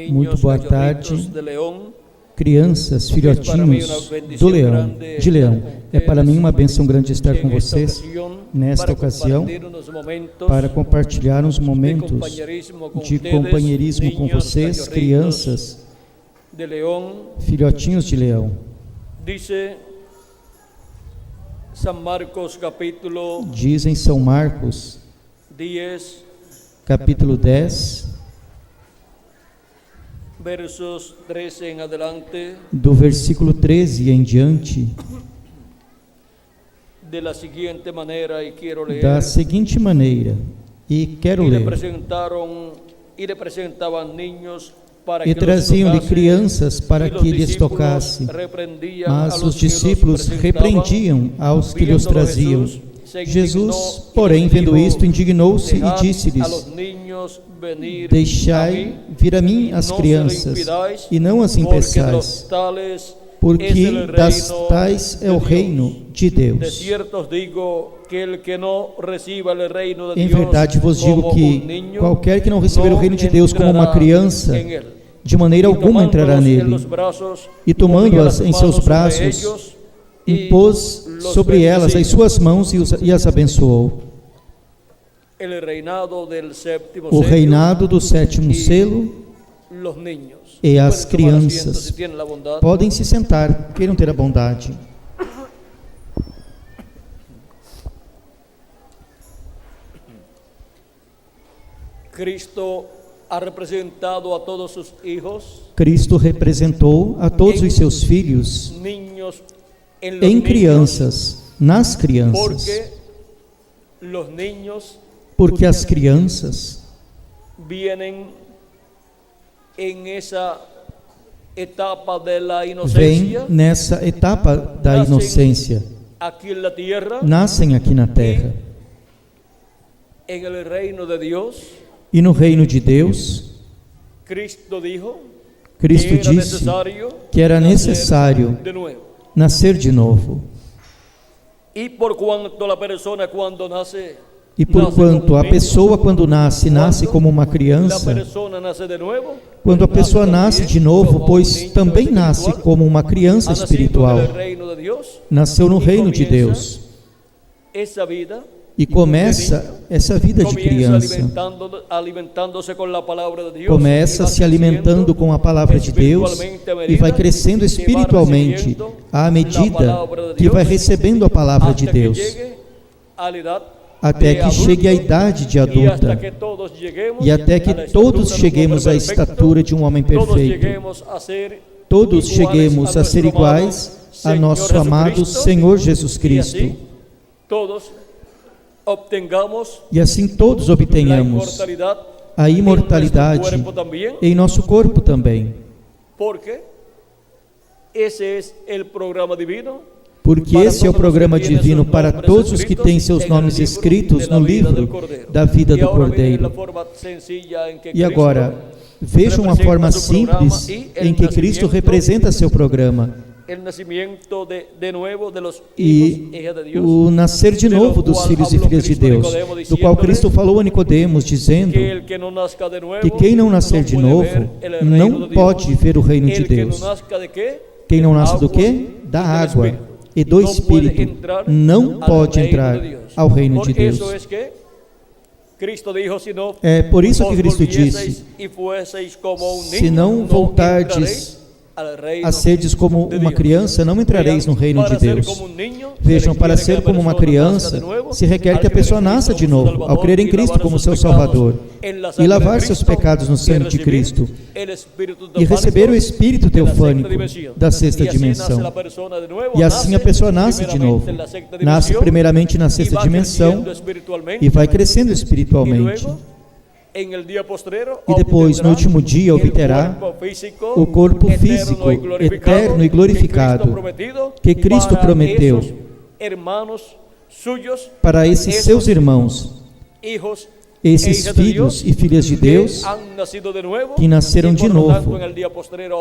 Muito boa tarde, crianças, filhotinhos de Leão. É para mim uma bênção grande estar com vocês nesta ocasião para compartilhar uns momentos de companheirismo com vocês, crianças, filhotinhos de Leão. Diz em São Marcos, capítulo 10, do versículo 13 em diante, da seguinte maneira, e quero ler: e traziam-lhe crianças para que lhes tocasse, mas os discípulos repreendiam aos que lhes traziam. Jesus, porém, vendo isto, indignou-se e disse-lhes: deixai vir a mim as crianças, e não as impeçais, porque das tais é o reino de Deus. Em verdade vos digo que qualquer que não receber o reino de Deus como uma criança, de maneira alguma entrará nele. E tomando-as em seus braços, impôs sobre elas as suas mãos e as abençoou. O reinado do sétimo selo e as crianças. Podem se sentar, queiram ter a bondade. Cristo representou a todos os seus filhos em crianças, nas crianças, porque as crianças vêm nessa etapa da inocência, nascem aqui na terra, e no reino de Deus, Cristo disse que era necessário nascer de novo. E porquanto a pessoa quando nasce como uma criança, quando a pessoa nasce de novo, pois também nasce como uma criança espiritual, nasceu no reino de Deus, e começa essa vida de criança, começa se alimentando com a palavra de Deus e vai crescendo espiritualmente à medida que vai recebendo a palavra de Deus, até que chegue a idade de adulta e até que todos cheguemos à estatura de um homem perfeito, todos cheguemos a ser iguais a nosso amado Senhor Jesus Cristo, e assim todos obtenhamos a imortalidade em nosso corpo também, porque esse é o programa divino para todos os que têm seus nomes escritos no livro da vida do Cordeiro. E agora, vejam a forma simples em que Cristo representa seu programa, e o nascer de novo dos filhos e filhas de Deus, do qual Cristo falou a Nicodemos, dizendo que quem não nascer de novo não pode ver o reino de Deus. Quem não nasce do quê? Da água e do Espírito não pode entrar ao reino de Deus. É por isso que Cristo disse: se não voltardes a serdes como uma criança, não entrareis no reino de Deus. Vejam, para ser como uma criança, se requer que a pessoa nasça de novo, ao crer em Cristo como seu Salvador, e lavar seus pecados no sangue de Cristo, e receber o Espírito teofânico da sexta dimensão. E assim a pessoa nasce de novo. Nasce primeiramente na sexta dimensão e vai crescendo espiritualmente. E depois, no último dia, obterá o corpo físico, eterno e glorificado, que Cristo prometeu para esses seus irmãos, esses filhos e filhas de Deus, que nasceram de novo,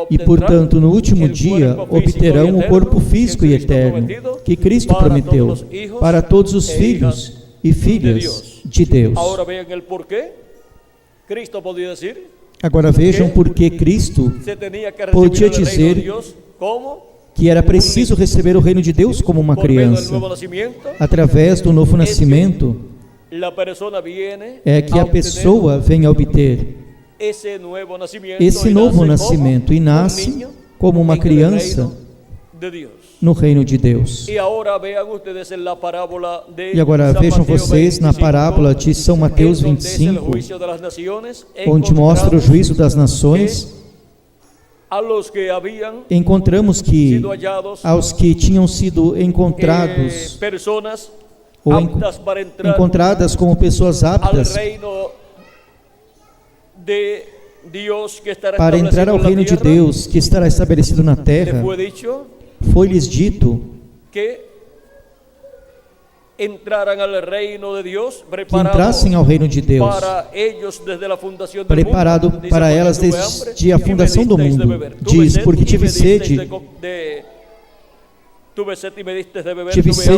e portanto, no último dia, obterão o corpo físico e eterno, que Cristo prometeu para todos os filhos e filhas de Deus. Agora vejam porque Cristo podia dizer que era preciso receber o reino de Deus como uma criança. Através do novo nascimento é que a pessoa vem a obter esse novo nascimento e nasce como uma criança no reino de Deus. E agora vejam vocês na parábola de São Mateus 25, onde mostra o juízo das nações. Encontramos que aos que tinham sido encontrados ou encontradas como pessoas aptas para entrar ao reino de Deus que estará estabelecido na terra, foi-lhes dito que entrassem ao reino de Deus, preparado para elas desde a fundação do mundo. Diz, porque tive sede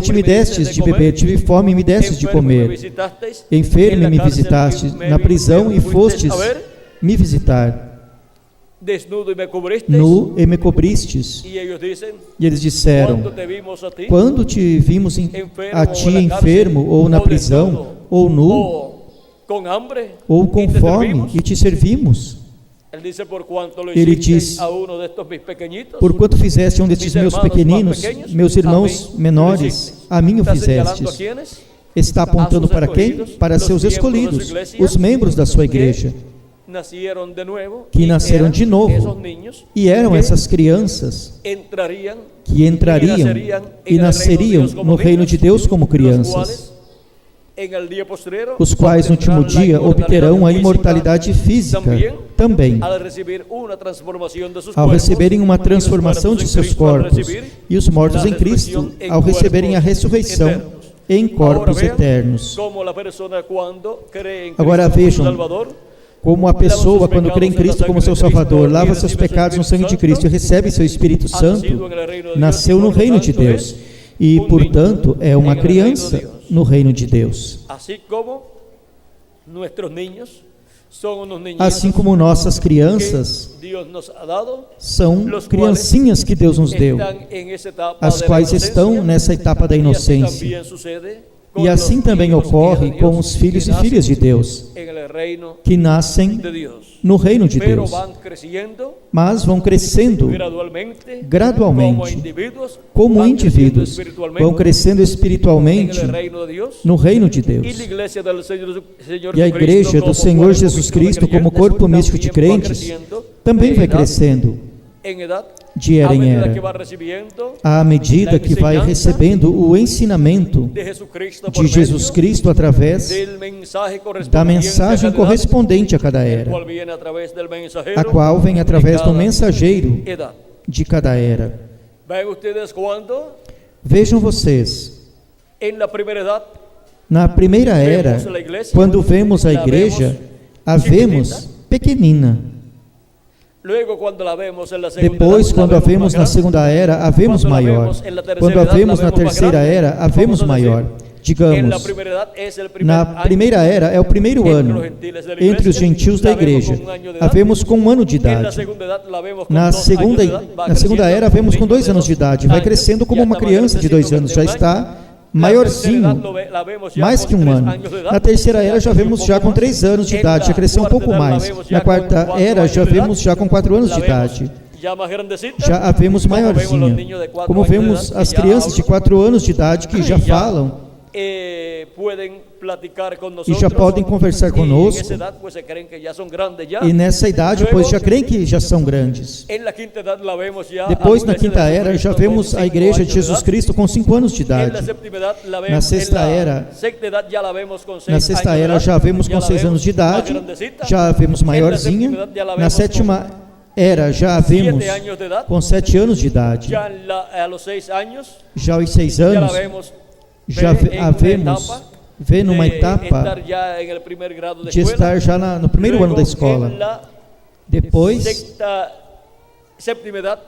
e me destes de beber, tive fome e me destes de comer, enfermo e me visitaste, na prisão e fostes me visitar, nu e me cobristes. E eles disseram, quando te vimos a ti enfermo, ou na prisão, ou nu, ou com fome, e te servimos? Ele diz, por quanto fizeste um destes meus pequeninos, meus irmãos menores, a mim o fizestes. Está apontando para quem? Para seus escolhidos, os membros da sua igreja, que nasceram de novo, e eram essas crianças que entrariam e nasceriam no reino de Deus como crianças, os quais no último dia obterão a imortalidade física também, ao receberem uma transformação de seus corpos, e os mortos em Cristo, ao receberem a ressurreição em corpos eternos. Agora vejam como a pessoa, quando crê em Cristo como seu Salvador, lava seus pecados no sangue de Cristo e recebe seu Espírito Santo, nasceu no reino de Deus e, portanto, é uma criança no reino de Deus. Assim como nossas crianças são criancinhas que Deus nos deu, as quais estão nessa etapa da inocência. E assim também ocorre com os filhos e filhas de Deus, que nascem no reino de Deus, mas vão crescendo gradualmente, como indivíduos, vão crescendo espiritualmente no reino de Deus. E a igreja do Senhor Jesus Cristo, como corpo místico de crentes, também vai crescendo de era em era, à medida que vai recebendo o ensinamento de Jesus Cristo através da mensagem correspondente a cada era, a qual vem através do mensageiro de cada era. Vejam vocês, na primeira era, quando vemos a igreja, a vemos pequenina. Depois, quando a vemos na segunda era, a vemos maior. Quando a vemos na terceira era, a vemos maior. Digamos, na primeira era é o primeiro ano, entre os gentios da igreja, a vemos com 1 ano de idade. Na segunda era, a vemos com 2 anos de idade, vai crescendo como uma criança de 2 anos, já está maiorzinho, mais que 1 ano. Na terceira era já vemos já com 3 anos de idade, já cresceu um pouco mais. Na quarta era já vemos já com 4 anos de idade, já a vemos maiorzinha. Como vemos as crianças de 4 anos de idade que já falam e já podem conversar conosco, e nessa idade, pois já creem que já são grandes. Depois, na quinta era, já vemos a igreja de Jesus Cristo com 5 anos de idade. Na sexta era já vemos com 6 anos de idade, já vemos maiorzinha. Na sétima era, já a vemos com 7 anos de idade. Já aos 6 anos, já vê numa etapa de estar já no primeiro ano da escola. Depois,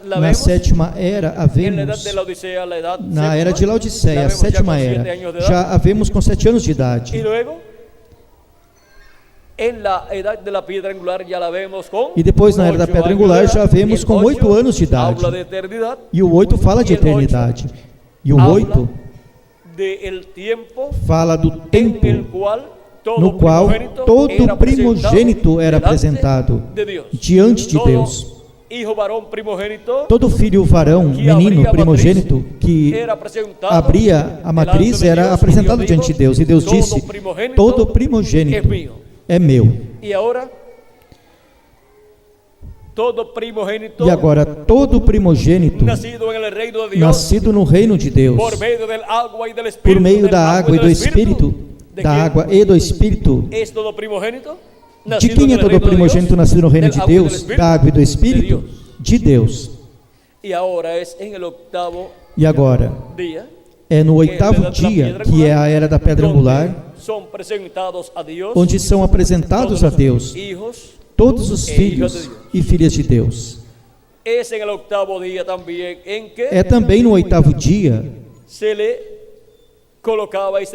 na sétima era, havemos, na era de Laodiceia, a sétima era, já havemos com 7 anos de idade. E depois, na era da pedra angular, já vemos com 8 anos de idade. E o 8 fala de eternidade. E o 8 fala do tempo no qual todo primogênito era apresentado diante de Deus. Todo filho varão, menino primogênito, que abria a matriz, era apresentado diante de Deus. E Deus disse: todo primogênito é meu. E agora, todo primogênito nascido no reino de Deus, por meio da água e do Espírito, de quem é todo primogênito nascido no reino de Deus, da água e do Espírito? De Deus. E agora, é no 8º dia, que é a era da pedra angular, onde são apresentados a Deus todos os filhos e filhas de Deus. É também no 8º dia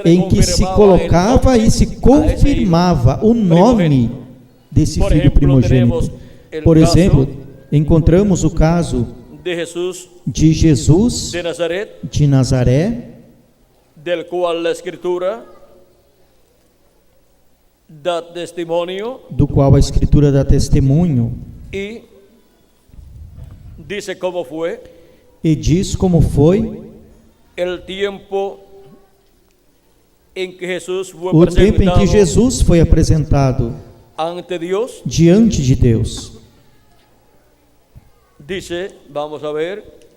em que se colocava e se confirmava o nome desse filho primogênito. Por exemplo, encontramos o caso de Jesus de Nazaré, del qual a Escritura dá testemunho, do qual a Escritura dá testemunho, e diz como foi o tempo em que Jesus foi apresentado diante de Deus.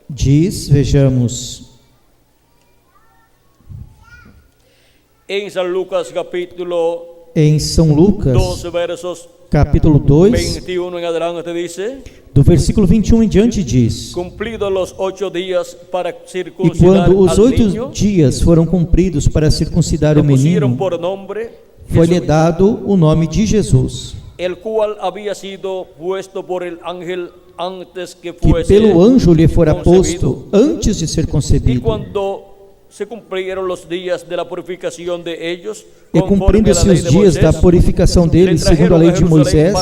Diz, vejamos, em São Lucas capítulo 2, do versículo 21 em diante, diz: e quando os 8 dias foram cumpridos para circuncidar o menino, foi-lhe dado o nome de Jesus, que pelo anjo lhe fora posto antes de ser concebido. E cumprindo-se os dias da purificação dele, segundo a lei de Moisés,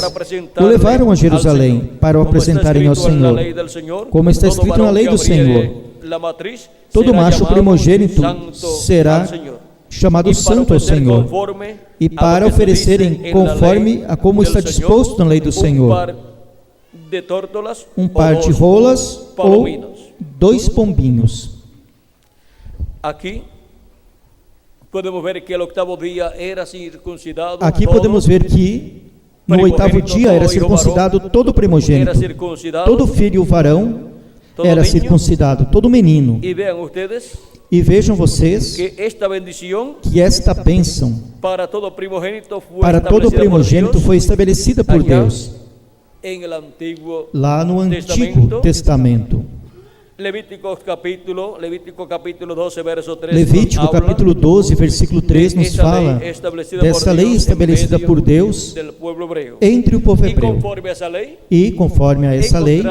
o levaram a Jerusalém para o apresentarem ao Senhor, como está escrito na lei do Senhor: todo macho primogênito será chamado santo ao Senhor, e para oferecerem conforme a como está disposto na lei do Senhor, um par de rolas ou 2 pombinhos. Aqui podemos ver que no 8º dia era circuncidado. Aqui podemos ver que no 8º dia era circuncidado todo primogênito, todo filho varão era circuncidado, todo menino. E vejam vocês que esta bênção para todo primogênito foi estabelecida por Deus lá no Antigo Testamento. Levítico capítulo 12, verso 3. Levítico capítulo 12, versículo 3 nos fala dessa lei estabelecida por Deus entre o povo hebreu. E conforme a essa lei,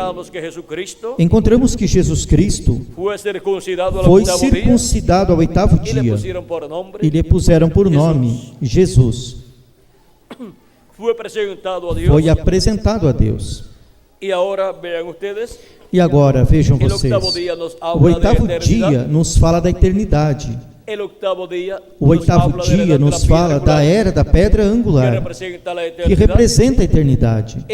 encontramos que Jesus Cristo foi circuncidado ao 8º dia e lhe puseram por nome Jesus. Foi apresentado a Deus. E agora, vejam vocês, o 8º dia nos fala da eternidade. O 8º dia nos fala da era da pedra angular, que representa a eternidade,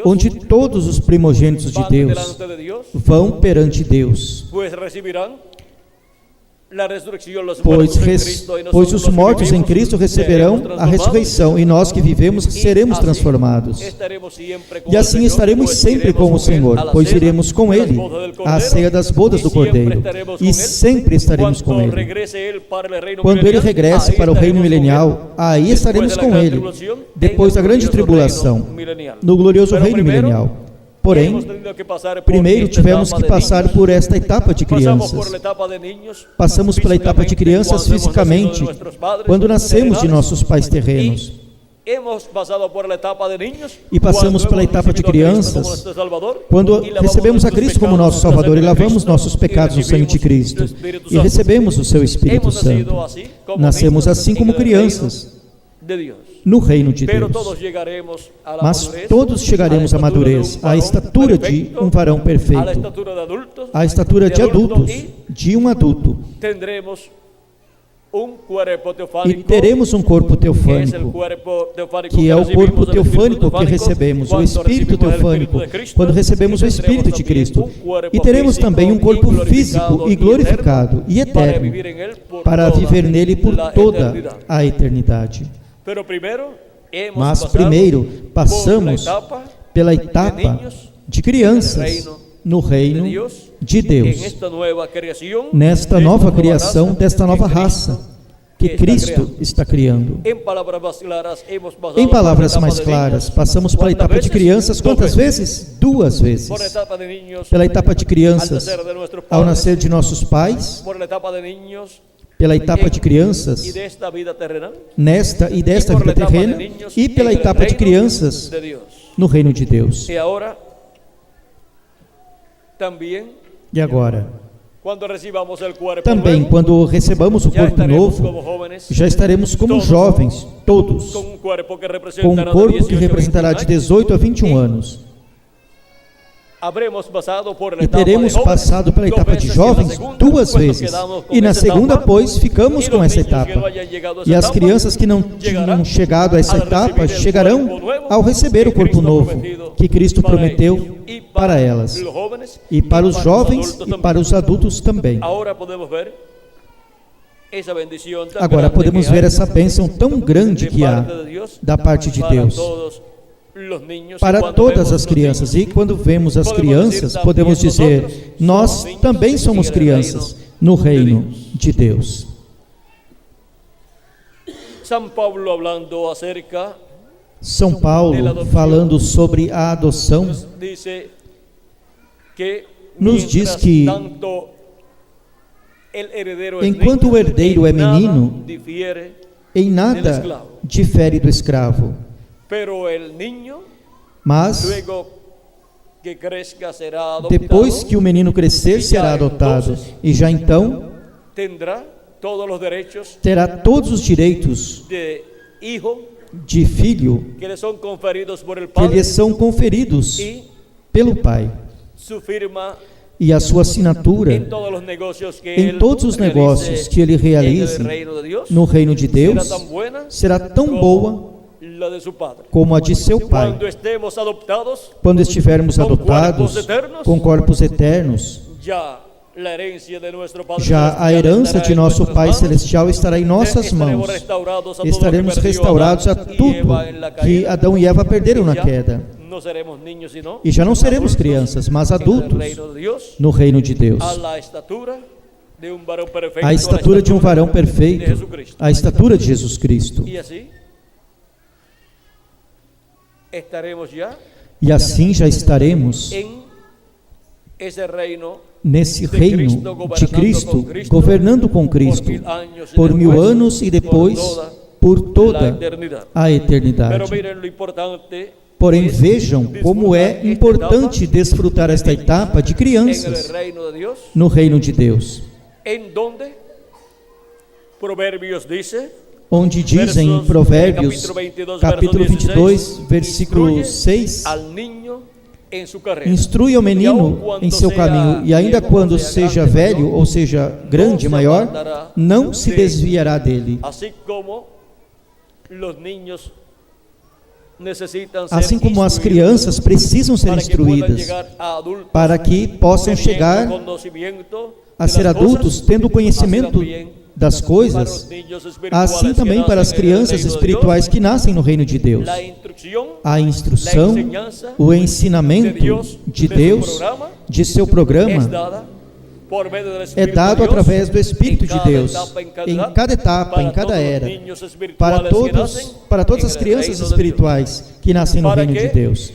onde todos os primogênitos de Deus vão perante Deus, pois os mortos em Cristo receberão a ressurreição, e nós que vivemos seremos transformados. E assim estaremos sempre com o Senhor, pois iremos com Ele à ceia das bodas do Cordeiro, e sempre estaremos com Ele. Quando Ele regresse para o reino milenial, aí estaremos com Ele, depois da grande tribulação, no glorioso reino milenial. Porém, primeiro tivemos que passar por esta etapa de crianças. Passamos pela etapa de crianças fisicamente, quando nascemos de nossos pais terrenos. E passamos pela etapa de crianças, quando recebemos a Cristo como nosso Salvador e lavamos nossos pecados no sangue de Cristo, e recebemos o seu Espírito Santo. Nascemos assim como crianças. no reino de Deus. Mas todos chegaremos à madurez, à estatura de um varão perfeito, à estatura de adultos, de um adulto. E teremos um corpo teofânico, que é o corpo teofânico que recebemos, o Espírito teofânico, quando recebemos o Espírito de Cristo. E teremos também um corpo físico e glorificado e eterno, para viver nele por toda a eternidade. Mas primeiro passamos pela etapa de crianças no reino de Deus, nesta nova criação, desta nova raça que Cristo está criando. Em palavras mais claras, passamos pela etapa de crianças quantas vezes? 2 vezes. Pela etapa de crianças ao nascer de nossos pais, pela etapa de crianças nesta e desta vida terrena, e pela etapa de crianças no reino de Deus. E agora, também quando recebamos o corpo novo, já estaremos como jovens, todos, com um corpo que representará de 18 a 21 anos. E teremos passado pela etapa de jovens 2 vezes, e na segunda, pois, ficamos com essa etapa. E as crianças que não tinham chegado a essa etapa chegarão ao receber o corpo novo que Cristo prometeu para elas, e para os jovens e para os adultos também. Agora podemos ver essa bênção tão grande que há da parte de Deus para todas as crianças. E quando vemos as crianças, podemos dizer: nós também somos crianças no reino de Deus. São Paulo, falando sobre a adoção, nos diz que enquanto o herdeiro é menino, em nada difere do escravo. Mas depois que o menino crescer, será adotado, e já então terá todos os direitos de filho que lhe são conferidos pelo Pai, e a sua assinatura em todos os negócios que ele realize no reino de Deus será tão boa como a de seu Pai. Quando estivermos adoptados com corpos eternos, já a herança de nosso Pai Celestial estará em nossas mãos. Estaremos restaurados a tudo que Adão e Eva perderam na queda. E já não seremos crianças, mas adultos no reino de Deus. A estatura de um varão perfeito, a estatura de Jesus Cristo. E assim já estaremos nesse reino de Cristo, governando com Cristo por 1000 anos e depois por toda a eternidade. Porém, vejam como é importante desfrutar esta etapa de crianças no reino de Deus. Onde dizem em Provérbios, capítulo 22, versículo 6, instrui o menino em seu caminho, e ainda quando seja velho, ou seja, grande, maior, não se desviará dele. Assim como as crianças precisam ser instruídas para que possam chegar a ser adultos tendo conhecimento das coisas, assim também para as crianças espirituais que nascem no reino de Deus. A instrução, o ensinamento de Deus, de seu programa, é dado através do Espírito de Deus, em cada etapa, em cada era, para todas as crianças espirituais que nascem no reino de Deus,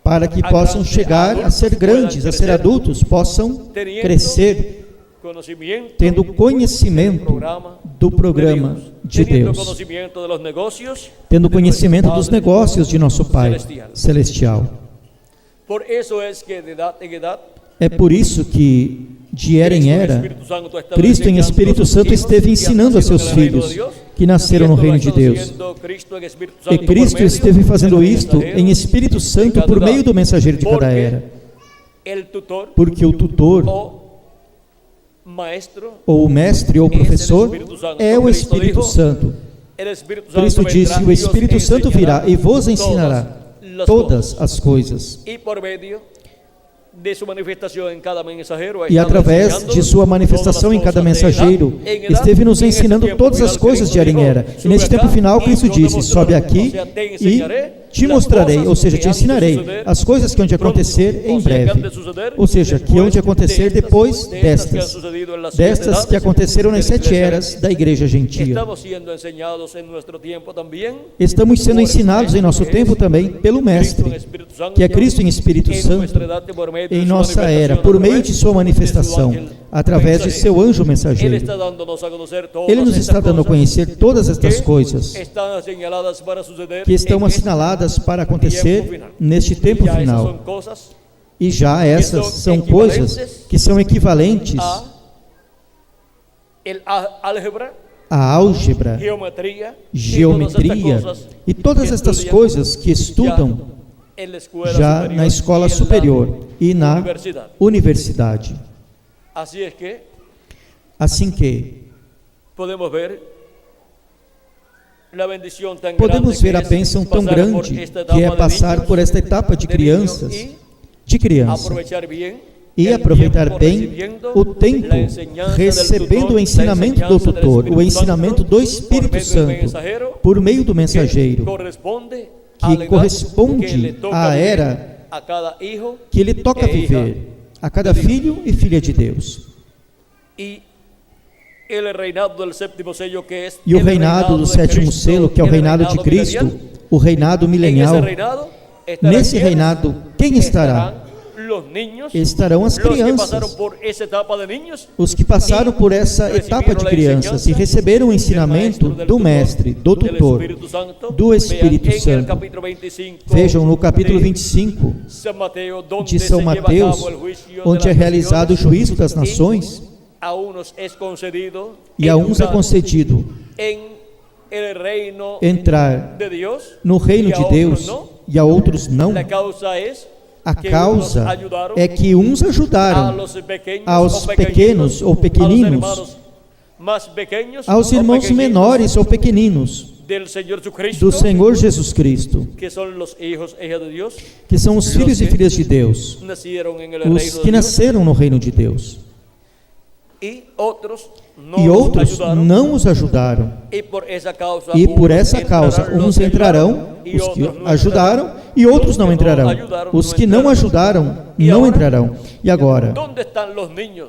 para que possam chegar a ser grandes, a ser adultos, possam crescer, tendo conhecimento do programa de Deus, tendo conhecimento dos negócios de nosso Pai Celestial. É por isso que, de era em era, Cristo em Espírito Santo esteve ensinando a seus filhos que nasceram no reino de Deus. E Cristo esteve fazendo isto em Espírito Santo por meio do mensageiro de cada era. Porque o tutor, ou o mestre ou professor, é o Espírito Santo. Cristo disse: o Espírito Santo virá e vos ensinará todas as coisas. E através de sua manifestação em cada mensageiro, esteve nos ensinando todas as coisas de era em era. E nesse tempo final, Cristo disse: sobe aqui e te mostrarei, ou seja, te ensinarei as coisas que hão de acontecer em breve, ou seja, que hão de acontecer depois destas que aconteceram nas 7 eras da igreja gentia. Estamos sendo ensinados em nosso tempo também pelo Mestre, que é Cristo em Espírito Santo, em nossa era, por meio de sua manifestação, através de seu anjo mensageiro. Ele nos está dando a conhecer todas estas coisas que estão assinaladas para acontecer neste tempo final. E já essas são coisas que são equivalentes à álgebra, geometria e todas estas coisas que estudam já na escola superior e na universidade. Assim que podemos ver a bênção tão grande que é passar por esta etapa de criança, e aproveitar bem o tempo, recebendo o ensinamento do tutor, o ensinamento do Espírito Santo, por meio do mensageiro, que corresponde à era que lhe toca viver, a cada filho e filha de Deus. E o reinado do sétimo selo, que é o reinado de Cristo, o reinado milenial. Nesse reinado, quem estará? Estarão as crianças, os que passaram por essa etapa de crianças e receberam o ensinamento do Mestre, do tutor, do Espírito Santo. Vejam no capítulo 25 de São Mateus, onde é realizado o juízo das nações, e a uns é concedido entrar no reino de Deus e a outros não. A causa é que uns ajudaram aos pequenos ou pequeninos, aos irmãos menores ou pequeninos do Senhor Jesus Cristo, que são os filhos e filhas de Deus, os que nasceram no reino de Deus. E outros não os ajudaram. E por essa causa, uns entrarão, os que ajudaram, e outros não entrarão. Os que não ajudaram, não entrarão. E agora,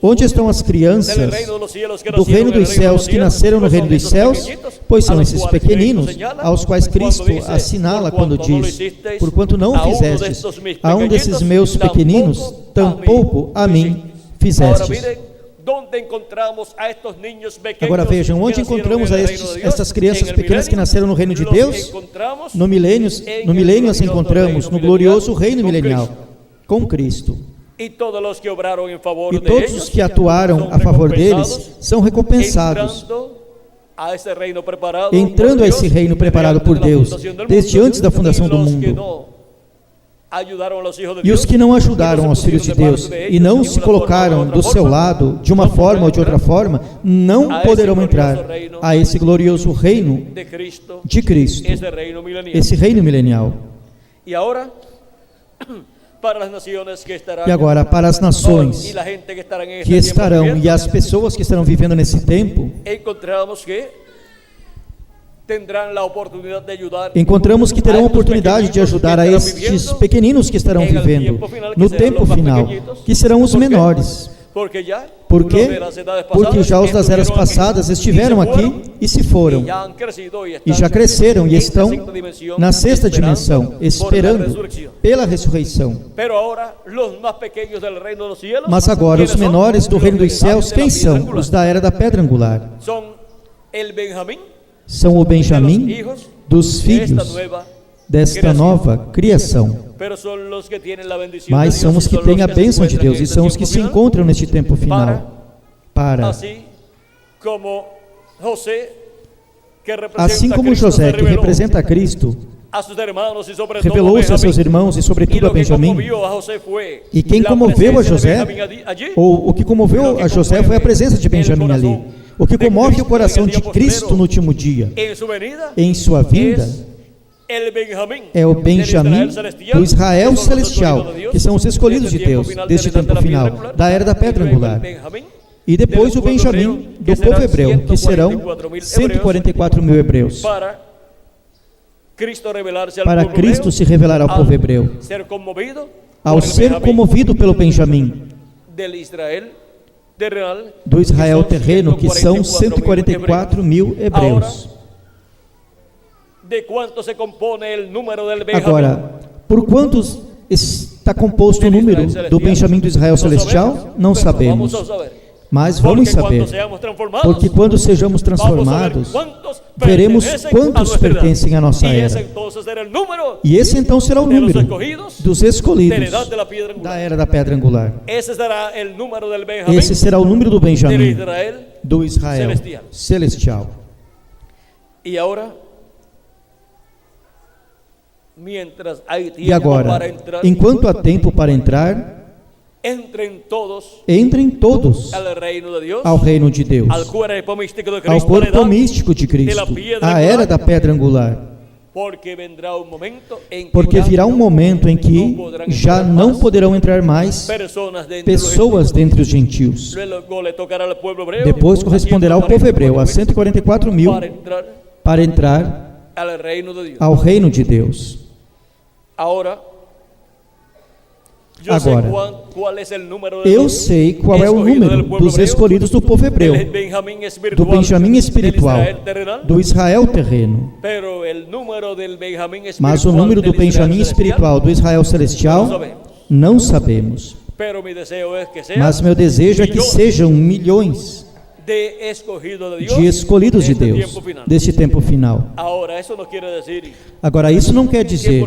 onde estão as crianças do reino dos céus que nasceram no reino dos céus? Pois são esses pequeninos, aos quais Cristo assinala quando diz: porquanto não o fizestes a um desses meus pequeninos, tampouco a mim fizestes. Agora vejam, onde encontramos estas crianças pequenas que nasceram no reino de Deus? No milênio as encontramos, no glorioso reino milenial, com Cristo. E todos os que atuaram a favor deles são recompensados, entrando a esse reino preparado por Deus, desde antes da fundação do mundo. E os que não ajudaram aos filhos de Deus e não se colocaram do seu lado, de uma forma ou de outra forma, não poderão entrar a esse glorioso reino de Cristo, esse reino milenial. E agora, para as nações que estarão e as pessoas que estarão vivendo nesse tempo, encontramos que terão a oportunidade de ajudar a estes pequeninos que estarão vivendo no tempo final, que serão os menores. Por quê? Porque já os das eras passadas estiveram aqui e se foram, e já cresceram e estão na 6ª dimensão, esperando pela ressurreição. Mas agora, os menores do reino dos céus, quem são? Os da era da pedra angular. São o Benjamim dos filhos desta nova criação. Mas são os que têm a bênção de Deus e são os que se encontram neste tempo final. Assim como José, que representa a Cristo, revelou-se a seus irmãos e sobretudo a Benjamim. E quem comoveu a José, ou o que comoveu a José foi a presença de Benjamim ali. O que comove o coração de Cristo no último dia, em sua vinda, é o Benjamim do Israel celestial, que são os escolhidos de Deus, deste tempo final, da era da pedra angular. E depois o Benjamim do povo hebreu, que serão 144 mil hebreus. Para Cristo se revelar ao povo hebreu, ao ser comovido pelo Benjamim do Israel terreno, que são 144 mil hebreus. Agora, por quantos está composto o número do Benjamim do Israel celestial? Não sabemos. Mas vamos saber, porque quando sejamos transformados, veremos quantos pertencem à nossa era. E esse então será o número dos escolhidos da era da pedra angular. Esse será o número do Benjamim, do Israel celestial. E agora, enquanto há tempo para entrar, entrem todos ao reino de Deus, ao corpo místico de Cristo, à era da pedra angular. Porque virá um momento em que já não poderão entrar mais pessoas dentre os gentios. Depois corresponderá ao povo hebreu, a 144 mil, para entrar ao reino de Deus. Agora, eu sei qual é o número dos escolhidos do povo hebreu, do Benjamim espiritual, do Israel terreno. Mas o número do Benjamim espiritual, do Israel celestial, não sabemos. Mas meu desejo é que sejam milhões de escolhidos de Deus, deste tempo final. Agora, isso não quer dizer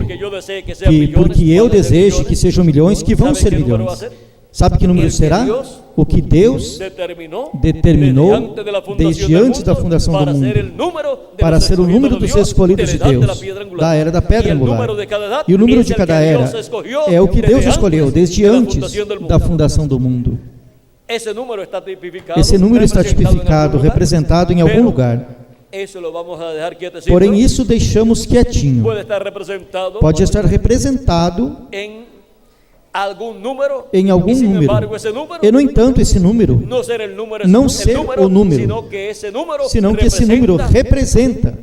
que porque eu desejo que sejam milhões, que vão ser milhões. Sabe que número será? O que Deus determinou desde antes da fundação do mundo, para ser o número dos escolhidos de Deus, da era da pedra angular. E o número de cada era é o que Deus escolheu desde antes da fundação do mundo. Esse número está tipificado, representado em algum lugar. Porém, isso deixamos quietinho. Pode estar representado em algum número. E, no entanto, esse número não ser o número, senão que esse número representa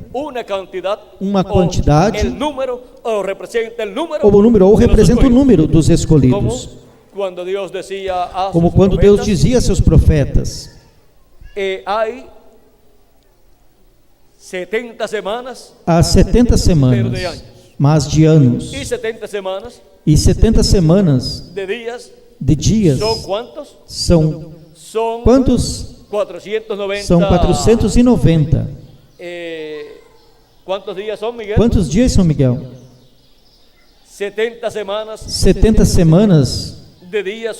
uma quantidade, ou representa o número dos escolhidos. Como quando Deus dizia a seus profetas: há 70 semanas, mas de anos, e 70 semanas de dias, são quantos? 490. São 490. Quantos dias são, Miguel? 70 semanas de dias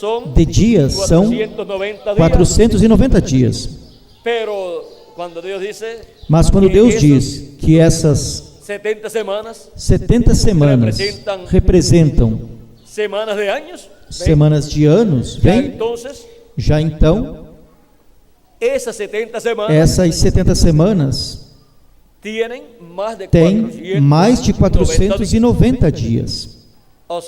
são 490 dias. Mas quando Deus diz que essas 70 semanas representam semanas de anos, bem, já então essas 70 semanas têm mais de 490 dias. Ou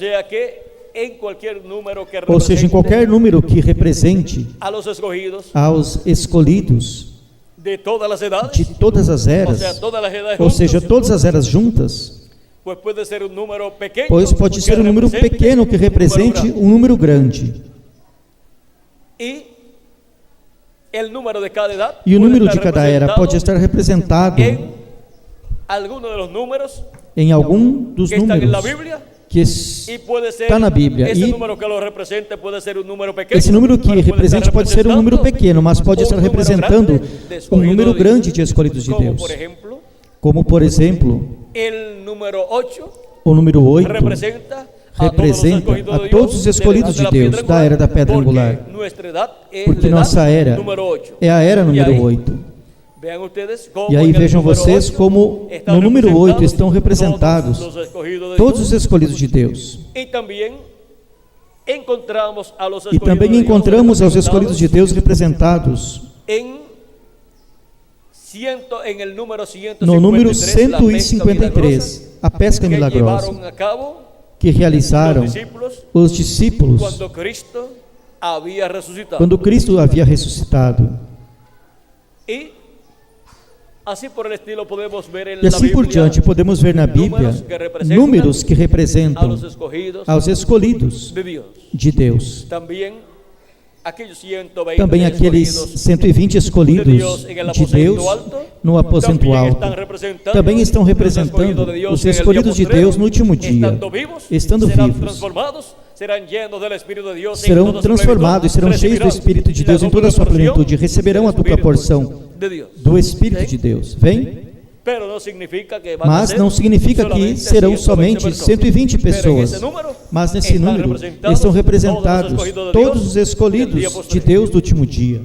seja, em qualquer número que represente aos escolhidos de todas as eras, ou seja, todas as eras juntas, pois pode ser um número pequeno que represente um número grande. E o número de cada era pode estar representado em algum dos números que está na Bíblia. E esse número que representa pode ser um número pequeno, mas pode estar representando um número grande de escolhidos de Deus. Como, por exemplo, o número 8 representa a todos os escolhidos de Deus da era da pedra angular, porque nossa era é a era número 8. E aí vejam vocês como no número 8 estão representados todos os escolhidos de Deus. E também encontramos aos escolhidos de Deus representados no número 153, a pesca milagrosa, que realizaram os discípulos quando Cristo havia ressuscitado. E assim por diante, podemos ver na Bíblia números que representam aos escolhidos de Deus. Também aqueles 120 escolhidos de Deus no aposento alto também estão representando os escolhidos de Deus no último dia. Estando vivos, serão transformados e serão cheios do Espírito de Deus em toda a sua plenitude, receberão a dupla porção do Espírito de Deus. Vem? Mas não significa que serão somente 120 pessoas, mas nesse número estão representados todos os escolhidos de Deus do último dia.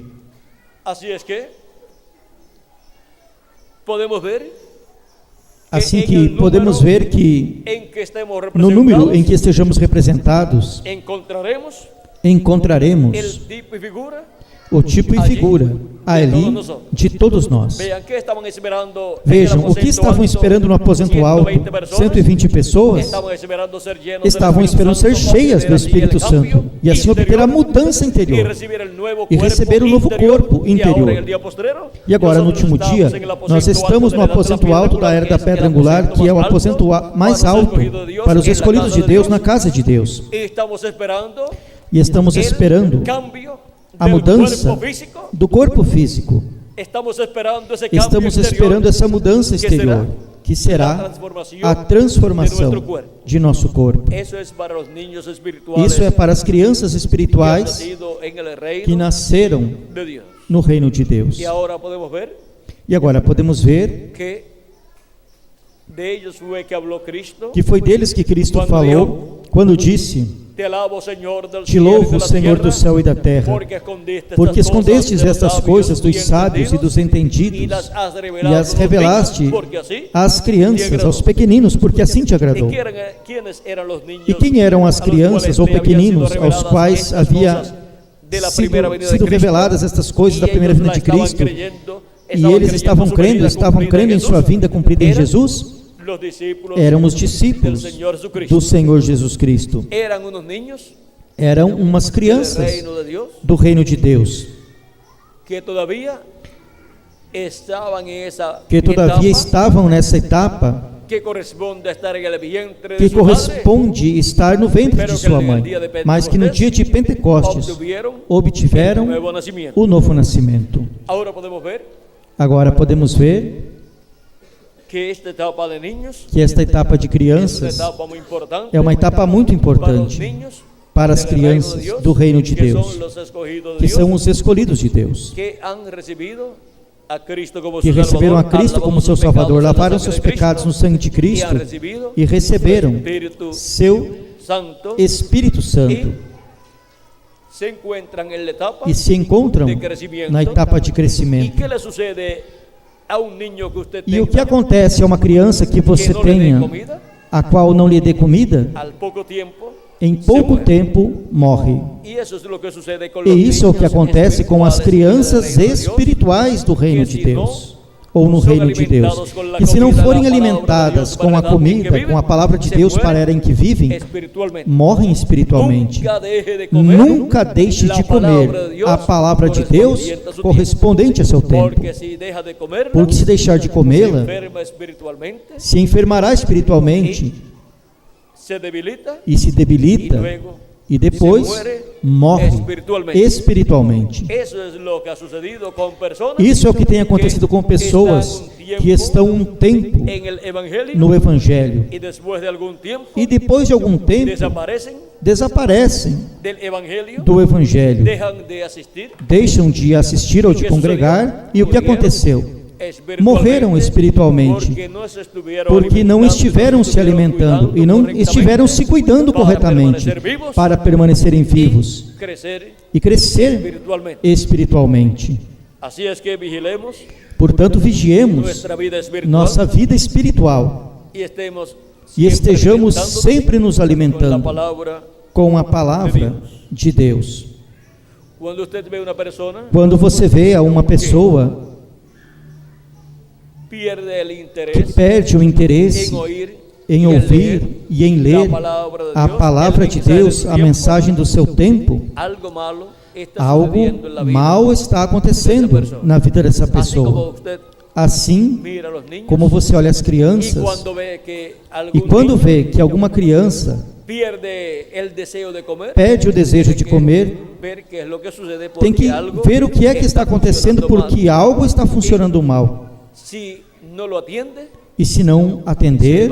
Assim que podemos ver que no número em que estejamos representados, encontraremos o tipo e figura ali de todos nós. Vejam, o que estavam esperando no aposento alto? 120 pessoas estavam esperando ser cheias do Espírito Santo e assim obter a mudança interior e receber um novo corpo interior. E agora, no último dia, nós estamos no aposento alto da era da pedra angular, que é o aposento mais alto para os escolhidos de Deus na casa de Deus. E estamos esperando a mudança do corpo físico. Estamos esperando essa mudança exterior, que será a transformação de nosso corpo. Isso é para as crianças espirituais que nasceram no reino de Deus. E agora podemos ver que foi deles que Cristo falou quando disse: Te louvo, Senhor do céu e da terra, porque escondestes estas coisas dos sábios e dos entendidos e as revelaste às crianças, aos pequeninos, porque assim te agradou. E quem eram as crianças ou pequeninos aos quais havia sido reveladas estas coisas da primeira vinda de Cristo? E eles estavam crendo em sua vinda cumprida em Jesus? Eram os discípulos do Senhor Jesus Cristo. Eram umas crianças do reino de Deus, que todavia estavam nessa etapa que corresponde estar no ventre de sua mãe, mas que no dia de Pentecostes obtiveram o novo nascimento. Agora podemos ver que esta etapa de crianças é uma etapa muito importante para as crianças do reino de Deus, que são os escolhidos de Deus, que receberam a Cristo como seu Salvador, lavaram seus pecados no sangue de Cristo e receberam seu Espírito Santo e se encontram na etapa de crescimento. E o que acontece a uma criança que você tenha, a qual não lhe dê comida? Em pouco tempo morre. E isso é o que acontece com as crianças espirituais do reino de Deus, ou no reino de Deus, que se não forem alimentadas com a comida, com a palavra de Deus para a era em que vivem, morrem espiritualmente. Nunca deixe de comer a palavra de Deus correspondente a seu tempo, porque se deixar de comê-la, se enfermará espiritualmente e se debilita e depois morre espiritualmente. Isso é o que tem acontecido com pessoas que estão um tempo no Evangelho e depois de algum tempo desaparecem do Evangelho, deixam de assistir ou de congregar. E o que aconteceu? Morreram espiritualmente, porque não estiveram se alimentando e não estiveram se cuidando corretamente para permanecerem vivos e crescer espiritualmente. Así es que vigilemos Portanto, vigiemos nuestra vida espiritual nossa vida espiritual e estejamos sempre nos alimentando com a palavra de Deus. Quando você vê a uma pessoa que perde o interesse em ouvir e em ler a palavra de Deus, a mensagem do seu tempo, algo mal está acontecendo na vida dessa pessoa. Assim como você olha as crianças, e quando vê que alguma criança perde o desejo de comer, tem que ver o que é que está acontecendo, porque algo está funcionando mal. E se não atender,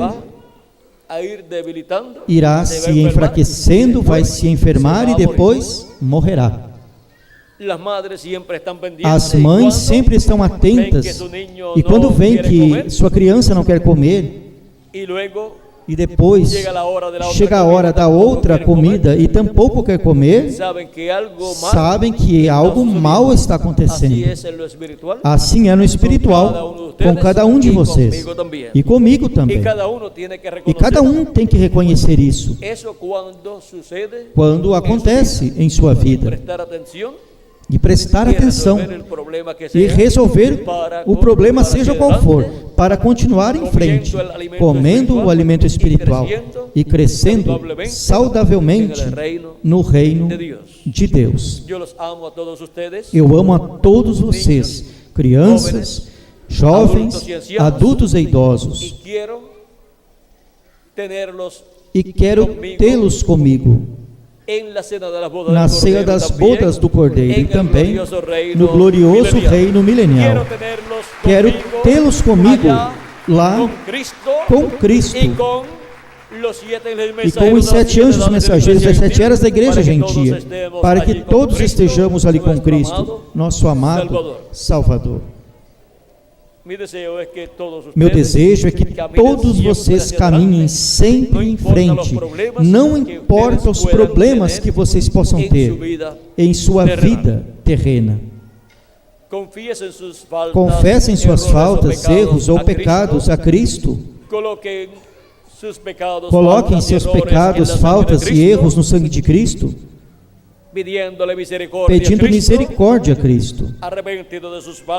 irá se enfraquecendo, vai se enfermar e depois morrerá. As mães sempre estão atentas, e quando veem que sua criança não quer comer, e depois chega a hora da outra comida e tampouco quer comer, sabem que algo mal está acontecendo. Assim é no espiritual, com cada um de vocês, e comigo também. E cada um tem que reconhecer isso quando acontece em sua vida, e prestar atenção e resolver o problema, seja qual for, para continuar em frente, comendo o alimento espiritual e crescendo saudavelmente no reino de Deus. Eu amo a todos vocês, crianças, jovens, adultos e idosos, e quero tê-los comigo na ceia das bodas do Cordeiro e também no glorioso reino milenial. Quero tê-los comigo lá com Cristo e com os 7 anjos mensageiros das 7 eras da igreja gentia, para que todos estejamos ali com Cristo, nosso amado Salvador. Meu desejo é que todos vocês caminhem sempre em frente, não importa os problemas que vocês possam ter em sua vida terrena. Confessem suas faltas, erros ou pecados a Cristo. Coloquem seus pecados, faltas e erros no sangue de Cristo, pedindo misericórdia a Cristo,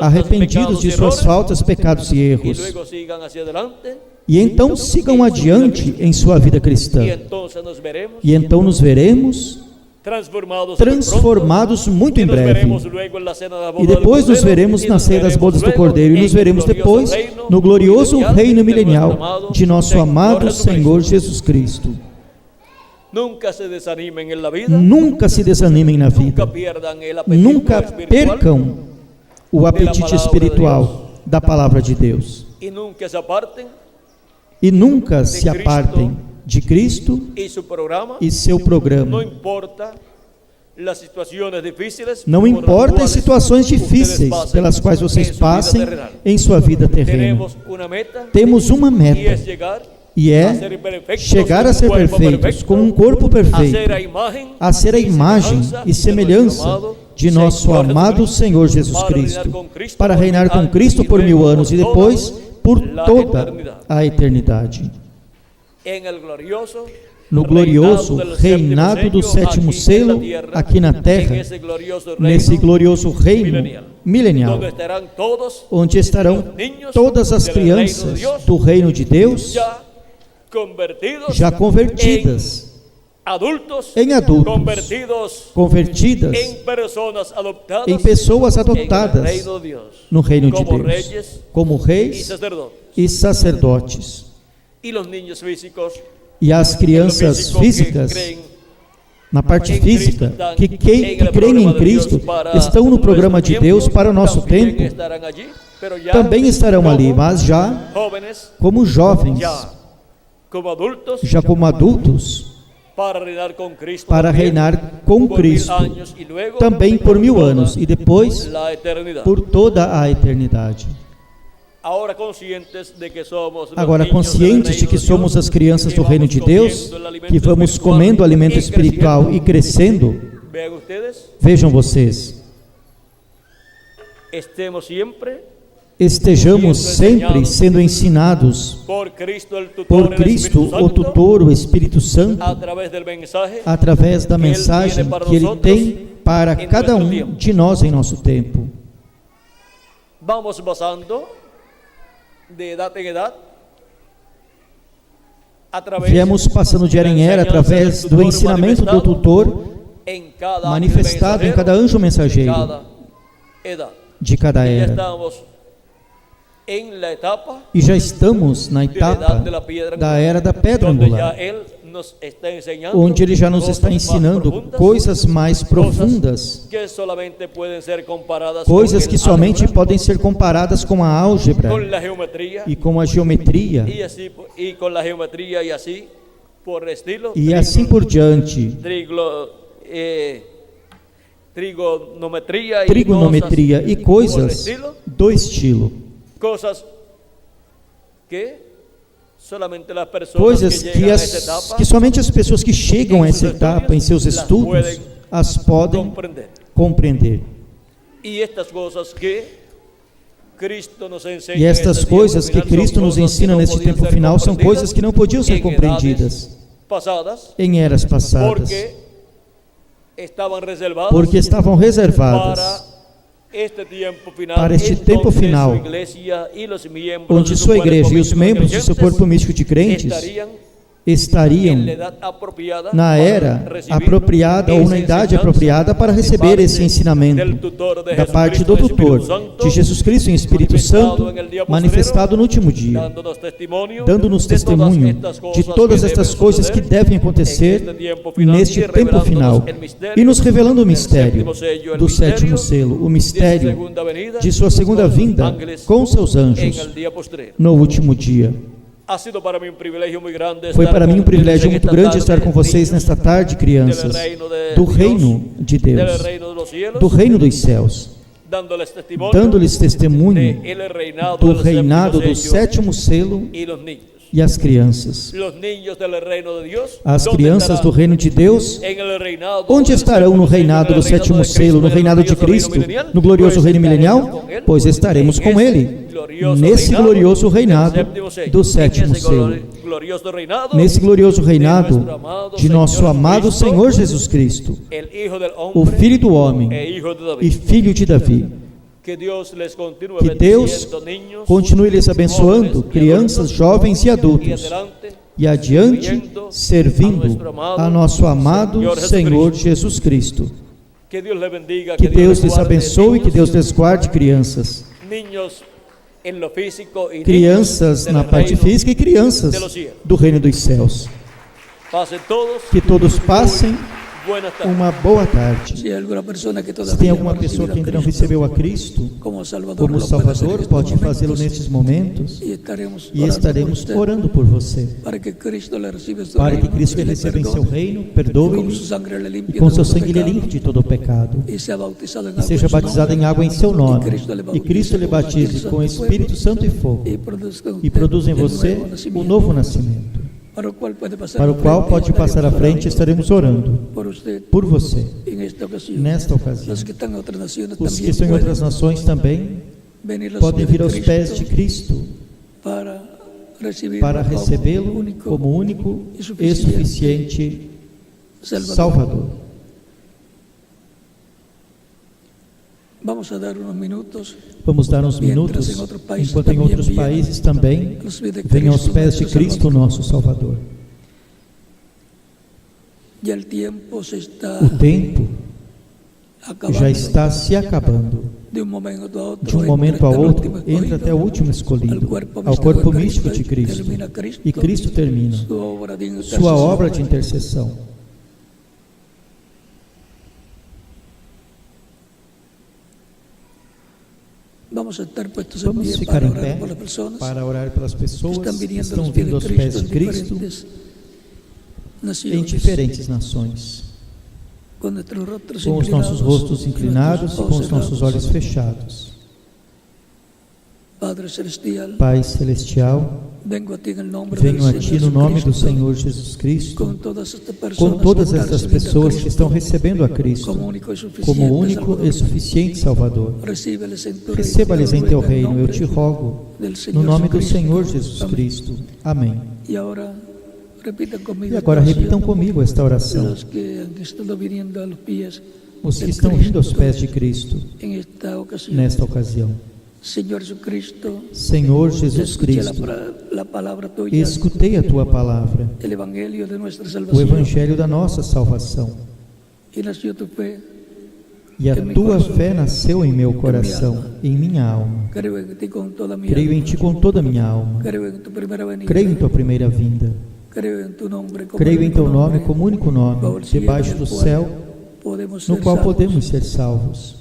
arrependidos de suas faltas, pecados e erros, e então sigam adiante em sua vida cristã, e então nos veremos transformados muito em breve, e depois nos veremos na ceia das bodas do Cordeiro, e nos veremos depois no glorioso reino milenial de nosso amado Senhor Jesus Cristo. Nunca se desanimem na vida, nunca percam o apetite espiritual da palavra de Deus, e nunca se apartem de Cristo e seu programa. Não importa as situações difíceis pelas quais vocês passem em sua vida terrena, temos uma meta, e é chegar a ser perfeitos, com um corpo perfeito, a ser a imagem e semelhança de nosso amado Senhor Jesus Cristo, para reinar com Cristo por 1000 anos e depois por toda a eternidade. No glorioso reinado do 7º selo aqui na terra, nesse glorioso reino milenial, onde estarão todas as crianças do reino de Deus já convertidas em adultos, convertidas em pessoas adotadas no reino de Deus, como reis e sacerdotes. E as crianças físicas, na parte física, que creem em Cristo, estão no programa de Deus para o nosso tempo, também estarão ali, mas já como jovens, já como adultos, para reinar com Cristo, também por 1000 anos e depois por toda a eternidade. Agora, conscientes de que somos as crianças do reino de Deus, que vamos comendo alimento espiritual e crescendo, vejam vocês, estejamos sempre sendo ensinados por Cristo, o tutor, o Espírito Santo, através da mensagem que Ele tem para cada um de nós em nosso tempo. Vamos pasando de edad em edad. Viemos passando de era em era através do ensinamento do tutor manifestado em cada anjo mensageiro de cada era. E já estamos na etapa da era da pedra angular, onde Ele já nos está ensinando coisas mais profundas, coisas que somente podem ser comparadas com a álgebra e com a geometria, e assim por diante, trigonometria e coisas do estilo. Coisas que somente as pessoas que chegam a essa etapa em seus estudos as podem compreender. E estas coisas que Cristo nos ensina neste tempo final são coisas que não podiam ser compreendidas em eras passadas, porque estavam reservadas para este tempo final, onde sua igreja e os membros do seu corpo místico de crentes estariam na era apropriada ou na idade apropriada para receber esse ensinamento da parte do tutor de Jesus Cristo em Espírito Santo, manifestado no último dia, dando-nos testemunho de todas estas coisas que devem acontecer neste tempo final e nos revelando o mistério do sétimo selo, o mistério de sua segunda vinda com seus anjos no último dia. Foi para mim um privilégio muito grande estar com vocês nesta tarde, crianças, do reino de Deus, do reino dos céus, dando-lhes testemunho do reinado do sétimo selo e as crianças. As crianças do reino de Deus, onde estarão no reinado do sétimo selo, no reinado de Cristo, no glorioso reino milenial? Pois estaremos com Ele nesse glorioso reinado do sétimo selo, nesse glorioso reinado de nosso amado Senhor Jesus Cristo, o Filho do homem e Filho de Davi. Que Deus continue lhes abençoando, crianças, jovens e adultos, e adiante servindo a nosso amado Senhor Jesus Cristo. Que Deus lhes abençoe e que Deus lhes guarde, crianças. Crianças na parte física e crianças do reino dos céus. Que todos passem uma boa tarde. Se tem alguma pessoa que ainda não recebeu a Cristo como Salvador, pode fazê-lo nestes momentos e estaremos orando por você, para que Cristo lhe receba em seu reino, perdoe-lhe e com seu sangue lhe limpe de todo o pecado e seja batizado em água em seu nome, e Cristo lhe batize com o Espírito Santo e fogo e produza em você o novo nascimento, para o qual pode passar à frente. Estaremos orando por você nesta ocasião. Os que estão em outras nações também podem vir aos pés de Cristo para recebê-lo como único e suficiente Salvador. Vamos dar uns minutos, enquanto em outros países também venham aos pés de Cristo, nosso Salvador. O tempo já está se acabando. De um momento a outro, entra até o último escolhido, ao corpo místico de Cristo, e Cristo termina sua obra de intercessão. Vamos ficar em pé para orar pelas pessoas que estão vindo aos pés de Cristo em diferentes nações, com os nossos rostos inclinados e com os nossos olhos fechados. Pai celestial, venho a Ti no nome do Senhor Jesus Cristo, com todas estas pessoas que estão recebendo a Cristo como único e suficiente Salvador. Receba-lhes em Teu reino, eu te rogo, no nome do Senhor Jesus Cristo. Amém. E agora repitam comigo esta oração. Os que estão vindo aos pés de Cristo nesta ocasião. Senhor Jesus Cristo, escutei a Tua palavra, o Evangelho da nossa salvação, e a Tua fé nasceu em meu coração, em minha alma. Creio em Ti com toda a minha alma. Creio em Tua primeira vinda. Creio em Teu nome como único nome, debaixo do céu, no qual podemos ser salvos.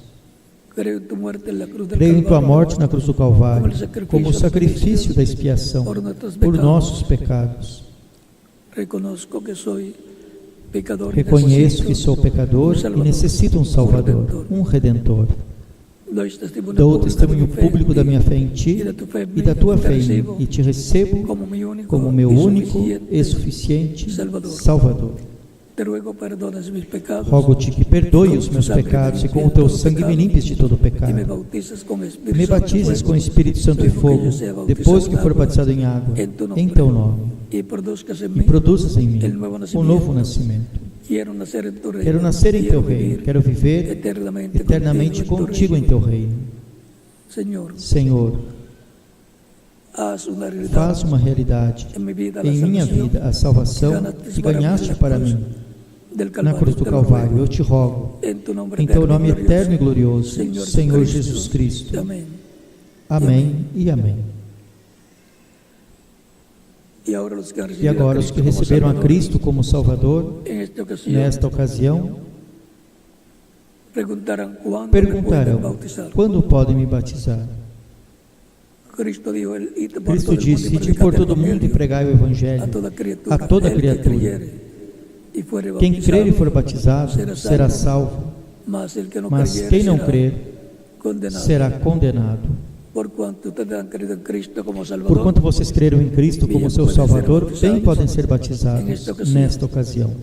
Creio em Tua morte na cruz do Calvário, como o sacrifício da expiação por nossos pecados. Reconheço que sou pecador e necessito um Salvador, um Redentor. Dou testemunho público da minha fé em Ti e da Tua fé em mim, e Te recebo como meu único e suficiente Salvador. Rogo-Te que perdoe os meus pecados e com o Teu sangue me limpes de todo pecado. Me batizes com o Espírito Santo e fogo, depois que for batizado em água, em Teu nome, e produzas em mim um novo nascimento. Quero nascer em Teu reino, quero viver eternamente contigo em Teu reino. Senhor, faz uma realidade em minha vida a salvação que ganhaste para mim na cruz do Calvário. Eu te rogo, em Teu nome eterno e glorioso, Senhor Jesus Cristo. Amém e amém. E agora os que receberam a Cristo como Salvador, nesta ocasião, perguntarão: quando podem me batizar? Cristo disse: ide por todo mundo e pregai o Evangelho a toda criatura. Quem crer e for batizado será salvo, mas quem não crer será condenado. Porquanto vocês creram em Cristo como seu Salvador, bem podem ser batizados nesta ocasião.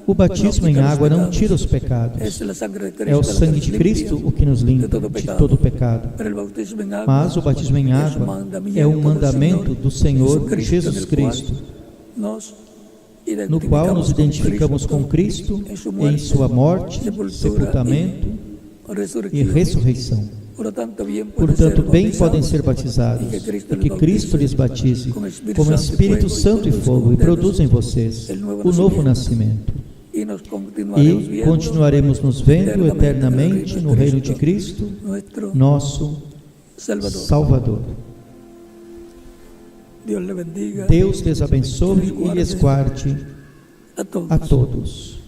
O batismo em água não tira os pecados. É o sangue de Cristo o que nos limpa de todo pecado. Mas o batismo em água é um mandamento do Senhor Jesus Cristo, no qual nos identificamos com Cristo em sua morte, sepultamento e ressurreição. Portanto, bem podem ser batizados, e que Cristo lhes batize com Espírito Santo e fogo e produza em vocês o novo nascimento. E continuaremos nos vendo eternamente no reino de Cristo, nosso Salvador. Deus lhes abençoe e lhes guarde a todos.